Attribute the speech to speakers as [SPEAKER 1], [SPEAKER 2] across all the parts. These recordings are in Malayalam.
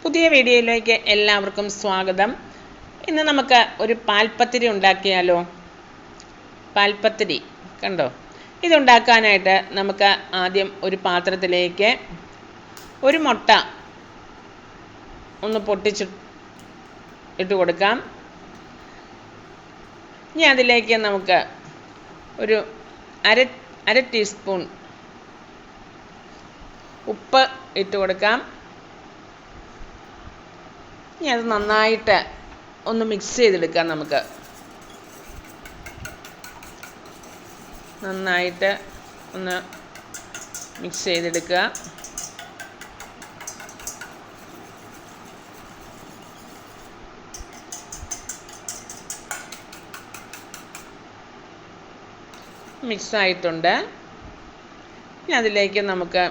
[SPEAKER 1] പുതിയ വീഡിയോയിലേക്ക് എല്ലാവർക്കും സ്വാഗതം. ഇന്ന് നമുക്ക് ഒരു പാൽപ്പത്തിരി ഉണ്ടാക്കിയാലോ? പാൽപ്പത്തിരി കണ്ടോ? ഇതുണ്ടാക്കാനായിട്ട് നമുക്ക് ആദ്യം ഒരു പാത്രത്തിലേക്ക് ഒരു മുട്ട ഒന്ന് പൊട്ടിച്ചിട്ട് കൊടുക്കാം. ഇനി അതിലേക്ക് നമുക്ക് ഒരു അര ടീസ്പൂൺ ഉപ്പ് ഇട്ട് കൊടുക്കാം. ഇനി അത് നന്നായിട്ട് ഒന്ന് മിക്സ് ചെയ്തെടുക്കാം. നമുക്ക് നന്നായിട്ട് ഒന്ന് മിക്സ് ചെയ്തെടുക്കുക. മിക്സായിട്ടുണ്ട്. ഇനി അതിലേക്ക് നമുക്ക്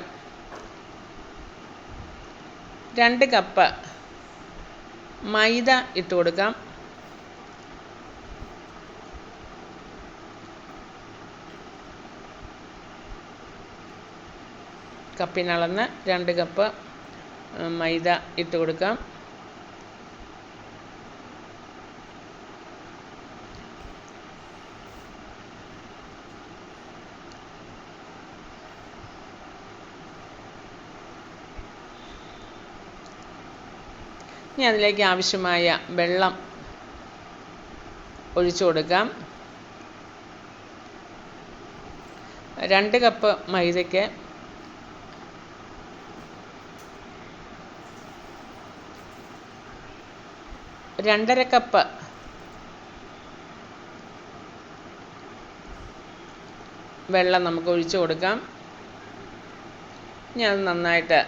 [SPEAKER 1] 2 കപ്പ് മൈദ ഇട്ട് കൊടുക്കാം. കപ്പിനളന്ന് 2 കപ്പ് മൈദ ഇട്ട് കൊടുക്കാം. ഇനി അതിലേക്ക് ആവശ്യമായ വെള്ളം ഒഴിച്ചു കൊടുക്കാം. 2 കപ്പ് മൈദയ്ക്ക് 2.5 കപ്പ് വെള്ളം നമുക്ക് ഒഴിച്ചു കൊടുക്കാം. ഇനി അത് നന്നായിട്ട്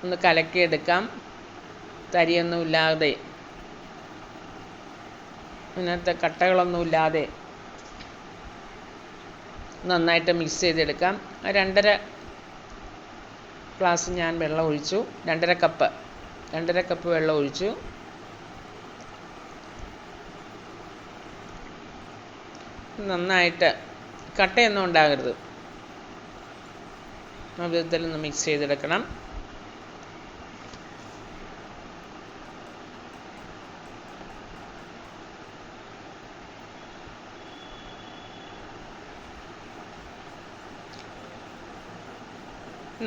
[SPEAKER 1] ഒന്ന് കലക്കിയെടുക്കാം. തരിയൊന്നുമില്ലാതെ, ഇതിനകത്ത് കട്ടകളൊന്നുമില്ലാതെ നന്നായിട്ട് മിക്സ് ചെയ്തെടുക്കാം. 2.5 ഗ്ലാസ് ഞാൻ വെള്ളം ഒഴിച്ചു. 2.5 കപ്പ് വെള്ളം ഒഴിച്ചു. നന്നായിട്ട് കട്ടയൊന്നും ഉണ്ടാകരുത്. ആ വിധത്തിലൊന്ന് മിക്സ് ചെയ്തെടുക്കണം.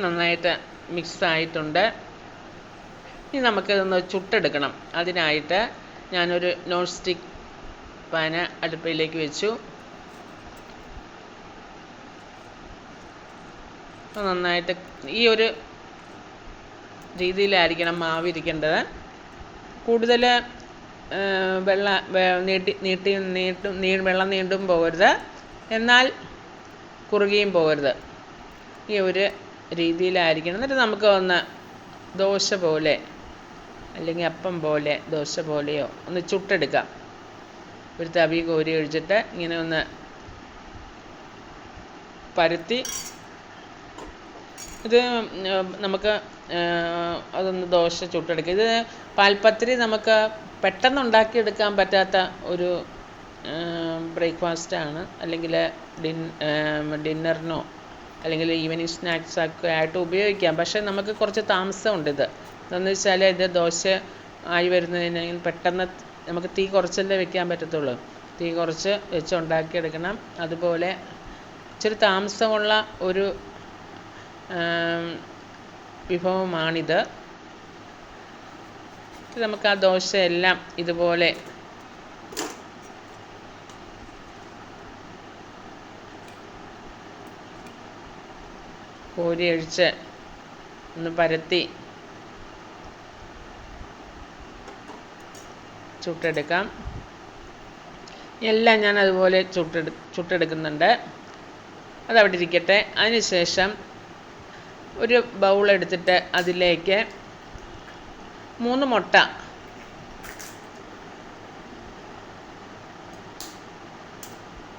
[SPEAKER 1] നന്നായിട്ട് മിക്സ് ആയിട്ടുണ്ട്. ഇനി നമുക്കിതൊന്ന് ചുട്ടെടുക്കണം. അതിനായിട്ട് ഞാനൊരു നോൺ സ്റ്റിക്ക് പാന് അടുപ്പിലേക്ക് വെച്ചു. നന്നായിട്ട് ഈ ഒരു രീതിയിലായിരിക്കണം മാവ് ഇരിക്കേണ്ടത്. കൂടുതൽ വെള്ളം നീണ്ടും പോകരുത്, എന്നാൽ കുറുകിയും പോകരുത്. ഈ ഒരു രീതിയിലായിരിക്കണം. എന്നിട്ട് നമുക്ക് ഒന്ന് ദോശ പോലെ അല്ലെങ്കിൽ അപ്പം പോലെ, ദോശ പോലെയോ ഒന്ന് ചുട്ടെടുക്കാം. ഒരു തവി കോരി ഒഴിച്ചിട്ട് ഇങ്ങനെ ഒന്ന് പരത്തി ഇത് നമുക്ക് അതൊന്ന് ദോശ ചുട്ടെടുക്കാം. ഇത് പാൽപ്പത്തിരി നമുക്ക് പെട്ടെന്ന് ഉണ്ടാക്കിയെടുക്കാൻ പറ്റാത്ത ഒരു ബ്രേക്ക്ഫാസ്റ്റാണ്. അല്ലെങ്കിൽ ഡിന്നറിനോ അല്ലെങ്കിൽ ഈവനിങ് സ്നാക്സൊക്കെ ആയിട്ട് ഉപയോഗിക്കാം. പക്ഷേ നമുക്ക് കുറച്ച് താമസമുണ്ട്. എന്താണെന്ന് വെച്ചാൽ ഇത് ദോശ ആയി വരുന്നതിന് പെട്ടെന്ന് നമുക്ക് തീ കുറച്ചല്ലേ വെക്കാൻ പറ്റത്തുള്ളൂ. തീ കുറച്ച് വെച്ച് ഉണ്ടാക്കിയെടുക്കണം. അതുപോലെ ഇച്ചിരി താമസമുള്ള ഒരു വിഭവമാണിത്. നമുക്ക് ആ ദോശയെല്ലാം ഇതുപോലെ കോരി ഒഴിച്ച് ഒന്ന് പരത്തി ചുട്ടെടുക്കാം. എല്ലാം ഞാൻ അതുപോലെ ചുട്ടെടുക്കുന്നുണ്ട്. അതവിടെ ഇരിക്കട്ടെ. അതിനുശേഷം ഒരു ബൗൾ എടുത്തിട്ട് അതിലേക്ക് 3 മുട്ട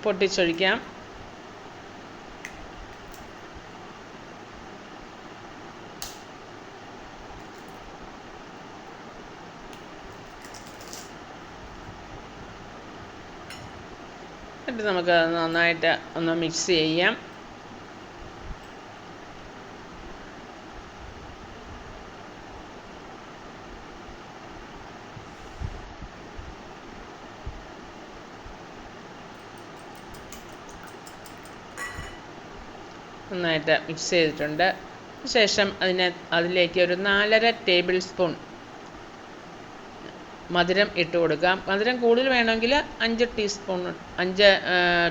[SPEAKER 1] പൊട്ടിച്ചൊഴിക്കാം. എന്നിട്ട് നമുക്ക് നന്നായിട്ട് ഒന്ന് മിക്സ് ചെയ്യാം. നന്നായിട്ട് മിക്സ് ചെയ്തിട്ടുണ്ട്. ശേഷം അതിലേക്ക് ഒരു 4.5 ടേബിൾ സ്പൂൺ മധുരം ഇട്ട് കൊടുക്കാം. മധുരം കൂടുതൽ വേണമെങ്കിൽ 5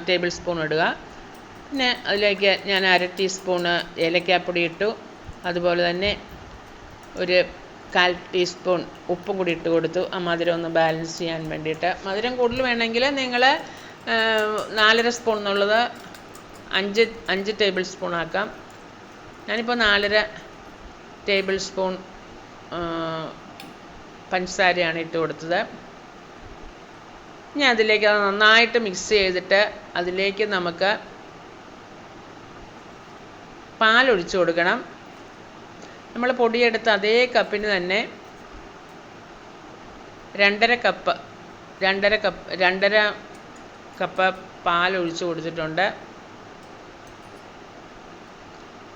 [SPEAKER 1] ടേബിൾ സ്പൂൺ ഇടുക. പിന്നെ അതിലേക്ക് ഞാൻ 1/2 ടീസ്പൂണ് ഏലക്കാപ്പൊടി ഇട്ടു. അതുപോലെ തന്നെ ഒരു 1/4 ടീസ്പൂൺ ഉപ്പും കൂടി ഇട്ട് കൊടുത്തു, ആ മധുരം ഒന്ന് ബാലൻസ് ചെയ്യാൻ വേണ്ടിയിട്ട്. മധുരം കൂടുതൽ വേണമെങ്കിൽ നിങ്ങൾ 4.5 സ്പൂൺ എന്നുള്ളത് 5 ടേബിൾ സ്പൂൺ ആക്കാം. ഞാനിപ്പോൾ 4.5 ടേബിൾ സ്പൂൺ പഞ്ചസാരയാണ് ഇട്ട് കൊടുത്തത്. ഇനി അതിലേക്ക് അത് നന്നായിട്ട് മിക്സ് ചെയ്തിട്ട് അതിലേക്ക് നമുക്ക് പാലൊഴിച്ച് കൊടുക്കണം. നമ്മൾ പൊടിയെടുത്ത അതേ കപ്പിന് തന്നെ 2.5 കപ്പ് പാലൊഴിച്ച് കൊടുത്തിട്ടുണ്ട്.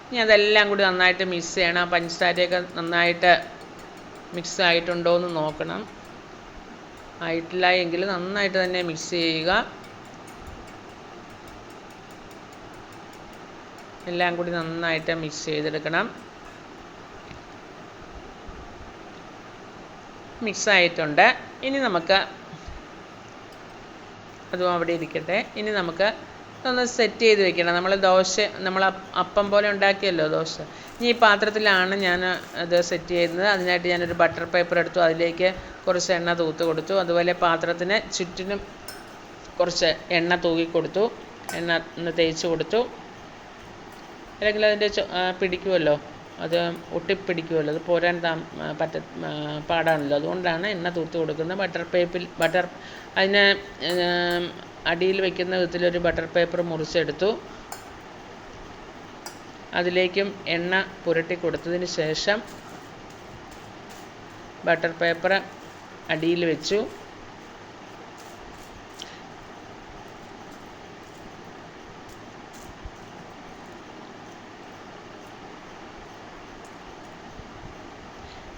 [SPEAKER 1] ഇനി അതെല്ലാം കൂടി നന്നായിട്ട് മിക്സ് ചെയ്യണം. പഞ്ചസാരയൊക്കെ നന്നായിട്ട് മിക്സ് ആയിട്ടുണ്ടോ എന്ന് നോക്കണം. ആയിട്ടില്ല എങ്കിൽ നന്നായിട്ട് തന്നെ മിക്സ് ചെയ്യുക. എല്ലാം കൂടി നന്നായിട്ട് മിക്സ് ചെയ്തെടുക്കണം. മിക്സ് ആയിട്ടുണ്ട്. ഇനി നമുക്ക് അതും അവിടെ ഇരിക്കട്ടെ. ഇനി നമുക്ക് ഒന്ന് സെറ്റ് ചെയ്ത് വെക്കണം. നമ്മൾ അപ്പം പോലെ ഉണ്ടാക്കിയല്ലോ ദോശ. ഇനി ഈ പാത്രത്തിലാണ് ഞാൻ അത് സെറ്റ് ചെയ്യുന്നത്. അതിനായിട്ട് ഞാനൊരു ബട്ടർ പേപ്പർ എടുത്തു, അതിലേക്ക് കുറച്ച് എണ്ണ തൂത്ത് കൊടുത്തു. അതുപോലെ പാത്രത്തിന് ചുറ്റിനും കുറച്ച് എണ്ണ തൂക്കി കൊടുത്തു, എണ്ണ ഒന്ന് തേച്ച് കൊടുത്തു. അല്ലെങ്കിൽ അതിൻ്റെ പിടിക്കുമല്ലോ, അത് ഒട്ടിപ്പിടിക്കുമല്ലോ, അത് പോരാൻ പാടാണല്ലോ. അതുകൊണ്ടാണ് എണ്ണ തൂത്ത് കൊടുക്കുന്നത്. അതിന് അടിയിൽ വയ്ക്കുന്ന വിധത്തിലൊരു ബട്ടർ പേപ്പർ മുറിച്ചെടുത്തു. അതിലേക്കും എണ്ണ പുരട്ടി കൊടുത്തതിന് ശേഷം ബട്ടർ പേപ്പർ അടിയിൽ വെച്ചു.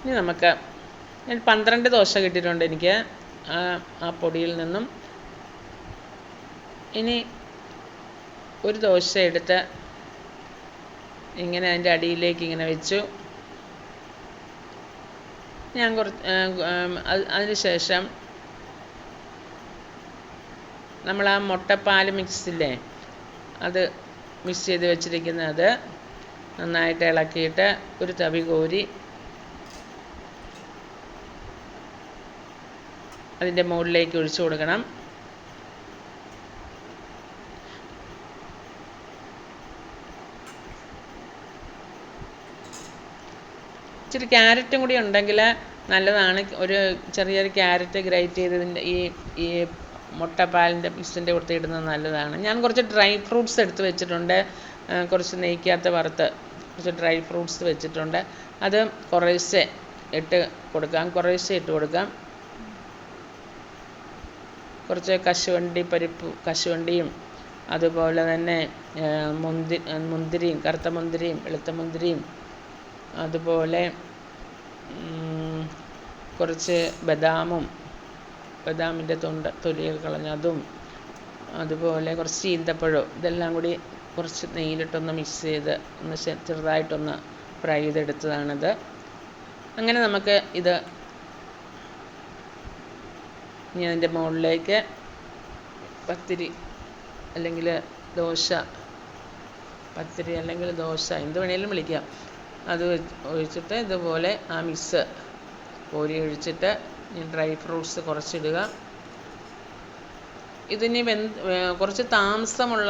[SPEAKER 1] ഇനി നമുക്ക് 12 ദോശ കിട്ടിയിട്ടുണ്ട് എനിക്ക് ആ പൊടിയിൽ നിന്നും. ഇനി ഒരു ദോശ എടുത്ത് ഇങ്ങനെ അതിൻ്റെ അടിയിലേക്ക് ഇങ്ങനെ വെച്ചു. ഞാൻ അതിന് ശേഷം നമ്മൾ ആ മുട്ടപ്പാൽ മിക്സില്ലേ, അത് മിക്സ് ചെയ്ത് വെച്ചിരിക്കുന്നത് നന്നായിട്ട് ഇളക്കിയിട്ട് ഒരു തവി കോരി അതിൻ്റെ മുകളിലേക്ക് ഒഴിച്ചു കൊടുക്കണം. ഇച്ചിരി ക്യാരറ്റും കൂടി ഉണ്ടെങ്കിൽ നല്ലതാണ്. ഒരു ചെറിയൊരു ക്യാരറ്റ് ഗ്രേറ്റ് ചെയ്തതിൻ്റെ ഈ മുട്ടപ്പാലിൻ്റെ മിക്സിൻ്റെ കൊടുത്ത് ഇടുന്നത് നല്ലതാണ്. ഞാൻ കുറച്ച് ഡ്രൈ ഫ്രൂട്ട്സ് എടുത്ത് വെച്ചിട്ടുണ്ട്. കുറച്ച് നെയ്ക്കകത്ത് വറുത്ത് കുറച്ച് ഡ്രൈ ഫ്രൂട്ട്സ് വെച്ചിട്ടുണ്ട്. അത് കുറേശ്ശെ ഇട്ട് കൊടുക്കാം. കുറച്ച് കശുവണ്ടിയും അതുപോലെ തന്നെ മുന്തിരിയും, കറുത്ത മുന്തിരിയും വെളുത്ത മുന്തിരിയും, അതുപോലെ കുറച്ച് ബദാമിൻ്റെ തൊലിയൊക്കെ കളഞ്ഞതും, അതുപോലെ കുറച്ച് ഈന്തപ്പഴവും, ഇതെല്ലാം കൂടി കുറച്ച് നെയ്യിലിട്ടൊന്ന് മിക്സ് ചെയ്ത് ഒന്ന് ചെറുതായിട്ടൊന്ന് ഫ്രൈ ചെയ്തെടുത്തതാണിത്. അങ്ങനെ നമുക്ക് ഇത് ഇനി അതിൻ്റെ മുകളിലേക്ക് പത്തിരി അല്ലെങ്കിൽ ദോശ എന്ത് വേണേലും വിളിക്കാം, അത് ഒഴിച്ചിട്ട് ഇതുപോലെ ആ മിക്സ് കോരി ഒഴിച്ചിട്ട് ഡ്രൈ ഫ്രൂട്ട്സ് കുറച്ചിടുക. ഇതിന് കുറച്ച് താമസമുള്ള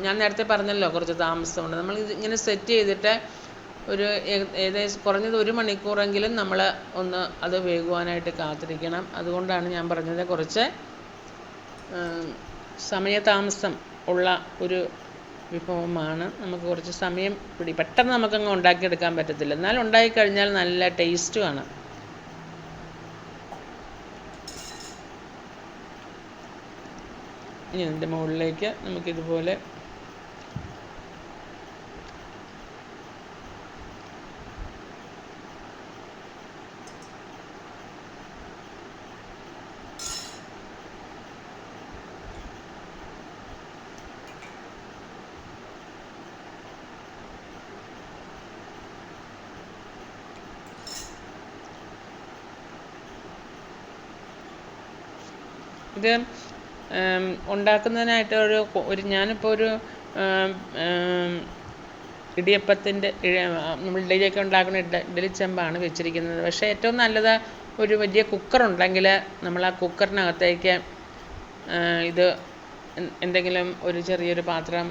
[SPEAKER 1] ഞാൻ നേരത്തെ പറഞ്ഞല്ലോ, കുറച്ച് താമസമുണ്ട്. നമ്മൾ ഇങ്ങനെ സെറ്റ് ചെയ്തിട്ട് ഏകദേശം കുറഞ്ഞത് 1 മണിക്കൂറെങ്കിലും നമ്മൾ അത് വേകുവാനായിട്ട് കാത്തിരിക്കണം. അതുകൊണ്ടാണ് ഞാൻ പറഞ്ഞത് കുറച്ച് സമയതാമസം ഉള്ള ഒരു വിഭവമാണ്. നമുക്ക് കുറച്ച് സമയം പെട്ടെന്ന് നമുക്കങ്ങ് ഉണ്ടാക്കിയെടുക്കാൻ പറ്റത്തില്ല. എന്നാൽ ഉണ്ടാക്കിക്കഴിഞ്ഞാൽ നല്ല ടേസ്റ്റുമാണ്. ഇനി ഇതിൻ്റെ മുകളിലേക്ക് നമുക്കിതുപോലെ ഇത് ഉണ്ടാക്കുന്നതിനായിട്ട് ഞാനിപ്പോൾ ഒരു ഇടിയപ്പത്തിൻ്റെ നമ്മൾ ഇഡ്ഡലിയൊക്കെ ഉണ്ടാക്കുന്ന ഇഡ്ഡലി ചെമ്പാണ് വെച്ചിരിക്കുന്നത്. പക്ഷേ ഏറ്റവും നല്ലത് ഒരു വലിയ കുക്കറുണ്ടെങ്കിൽ നമ്മൾ ആ കുക്കറിനകത്തേക്ക് ഇത് എന്തെങ്കിലും ഒരു ചെറിയൊരു പാത്രം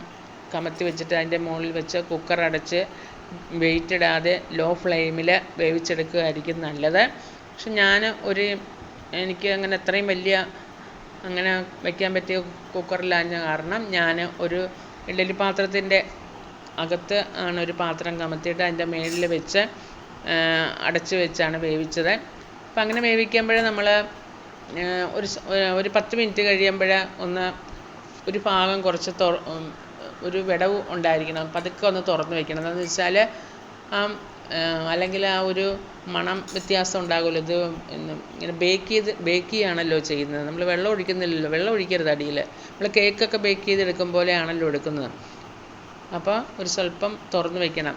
[SPEAKER 1] കമത്തി വെച്ചിട്ട് അതിൻ്റെ മുകളിൽ വെച്ച് കുക്കർ അടച്ച് വെയിറ്റ് ഇടാതെ ലോ ഫ്ലെയിമിൽ വേവിച്ചെടുക്കുകയായിരിക്കും നല്ലത്. പക്ഷെ എനിക്ക് അങ്ങനെ അത്രയും വലിയ അങ്ങനെ വയ്ക്കാൻ പറ്റിയ കുക്കറിലാഞ്ഞ കാരണം ഞാൻ ഒരു ഇഡ്ഡലി പാത്രത്തിൻ്റെ അകത്ത് ആണ് ഒരു പാത്രം കമത്തിയിട്ട് അതിൻ്റെ മുകളിൽ വെച്ച് അടച്ച് വെച്ചാണ് വേവിച്ചത്. അപ്പം അങ്ങനെ വേവിക്കുമ്പോൾ നമ്മൾ ഒരു 10 മിനിറ്റ് കഴിയുമ്പോൾ ഒരു ഭാഗം കുറച്ച് ഒരു വിടവ് ഉണ്ടായിരിക്കണം, പതുക്കെ ഒന്ന് തുറന്ന് വെക്കണം. എന്താണെന്ന് വെച്ചാൽ അല്ലെങ്കിൽ ആ ഒരു മണം വ്യത്യാസം ഉണ്ടാകുമല്ലോ. ഇത് ഇങ്ങനെ ബേക്ക് ചെയ്യുകയാണല്ലോ ചെയ്യുന്നത്, നമ്മൾ വെള്ളം ഒഴിക്കുന്നില്ലല്ലോ. വെള്ളം ഒഴിക്കരുത് അടിയിൽ. നമ്മൾ കേക്കൊക്കെ ബേക്ക് ചെയ്തെടുക്കും പോലെയാണല്ലോ എടുക്കുന്നത്. അപ്പോൾ ഒരു സ്വല്പം തുറന്ന് വയ്ക്കണം,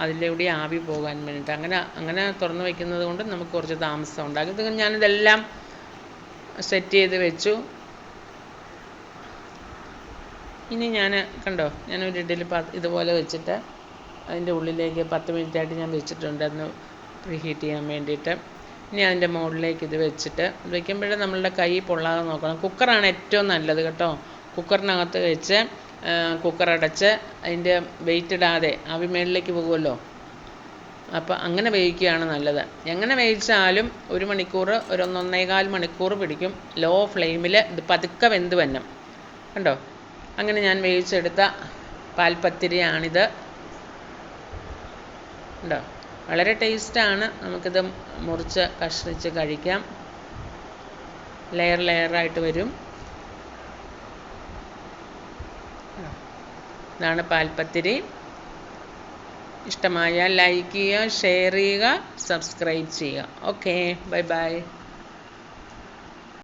[SPEAKER 1] അതിലൂടെ ആവി പോകാൻ വേണ്ടിയിട്ട്. അങ്ങനെ തുറന്ന് വയ്ക്കുന്നത് കൊണ്ട് നമുക്ക് കുറച്ച് താമസം ഉണ്ടാകും. ഇത് ഞാനിതെല്ലാം സെറ്റ് ചെയ്ത് വെച്ചു. ഇനി ഞാനൊരു ഇഡ്ഡലി ഇതുപോലെ വെച്ചിട്ട് അതിൻ്റെ ഉള്ളിലേക്ക് 10 മിനിറ്റായിട്ട് ഞാൻ വെച്ചിട്ടുണ്ട് ഒന്ന് പ്രീഹീറ്റ് ചെയ്യാൻ വേണ്ടിയിട്ട്. ഇനി അതിൻ്റെ മുകളിലേക്ക് ഇത് വെച്ചിട്ട് വയ്ക്കുമ്പോഴേ നമ്മളുടെ കൈ പൊള്ളാതെ നോക്കണം. കുക്കറാണ് ഏറ്റവും നല്ലത് കേട്ടോ. കുക്കറിനകത്ത് വെച്ച് കുക്കർ അടച്ച് അതിൻ്റെ വെയിറ്റ് ഇടാതെ ആവി മേളിലേക്ക് പോകുമല്ലോ, അപ്പോൾ അങ്ങനെ വേവിക്കുകയാണ് നല്ലത്. എങ്ങനെ വേവിച്ചാലും 1 മണിക്കൂർ, ഒരു 1.25 മണിക്കൂർ പിടിക്കും ലോ ഫ്ലെയിമിൽ. ഇത് പതുക്കെ വെന്ത് വരണം കണ്ടോ. അങ്ങനെ ഞാൻ വേവിച്ചെടുത്ത പാൽപ്പത്തിരിയാണിത് കണ്ടോ. വളരെ ടേസ്റ്റാണ്. നമുക്കിത് മുറിച്ച് കഷ്ണിച്ച് കഴിക്കാം. ലെയറായിട്ട് വരും. ഇതാണ് പാൽപ്പത്തിരി. ഇഷ്ടമായാൽ ലൈക്ക് ചെയ്യുക, ഷെയർ ചെയ്യുക, സബ്സ്ക്രൈബ് ചെയ്യുക. Okay, bye bye.